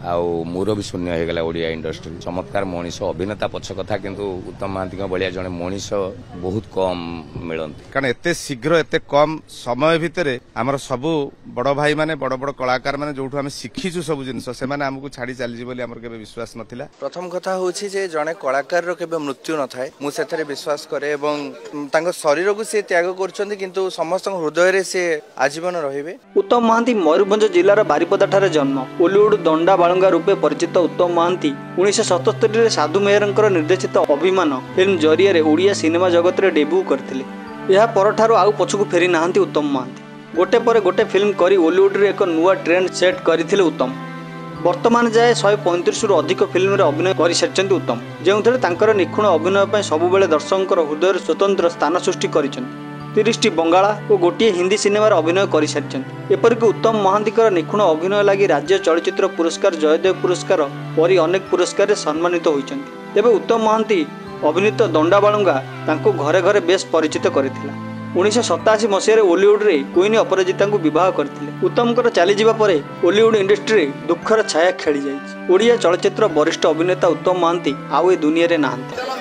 आउ मूर भी शून्य हो गला ओडिया इंडस्ट्री चमत्कार मनीष अभिनेता पक्ष कथा किंतु उत्तम महांती भाया जड़े मनीष बहुत कम मिलती कारण एते शीघ्र एते कम समय भितर आमर सबू बड़ भाई माने बड़ बड़ कलाकार माने जोठु आमे शिखिछु सब जिंस से माने हमकु छाड़ी चली बोली हमर केबे विश्वास नथिला। प्रथम कथा होछि जे जने कलाकार रो केबे मृत्यु न थाए मु सेथरे विश्वास करे एवं तांको शरीर को से त्याग करछन्ती किंतु समस्त हृदय रे से आजीवन रहिबे। उत्तम महांती मयूरभंज जिलार बारिपदा ठारे जन्म। ओलीवुड दंडा बाळंगा रूपे परिचित उत्तम महांती 1977 रे साधु मेहरंकर निर्देशित अभिमान फिल्म जरिया ओडिया सिनेमा जगत रे डेब्यू करथिले। यह परठारु आउ पछकु फेरी नाहंती उत्तम महांती। गोटे पर गोटे फिल्म करी ओलीवुड रे एक नुआ ट्रेंड सेट करथिले उत्तम। वर्तमान जाए 135 रु अधिक फिल्म रे अभिनय करि सारचंती उत्तम जेउथरे तांकर निखुण अभिनय पय सबुबेले दर्शकंकर हृदय स्वतंत्र स्थान सृष्टि करिसंती। 30टी बंगाला और गोटे हिंदी सिनेमार अभिनय कर सारी। एपरिक उत्तम महांतीकर निखुण अभिनय लगी राज्य चलचित्र पुरस्कार जयदेव पुरस्कार परी अनेक पुरस्कार सम्मानित होइछन्ति। तेबे उत्तम महांती अभिनीत दंडा बाळुंगा तांको घरे घरे बेस परिचित करथिला। 1987 मसीह ओलीवुड रे क्वीन अपराजिता को विवाह करथिले। उत्तमकर चली जिबा परे ओलीवुड इंडस्ट्री दुखर छाया खेली जाइछि। ओडिया चलचित्र वरिष्ठ अभिनेता उत्तम महांती आउ ए दुनिया रे नाहंती।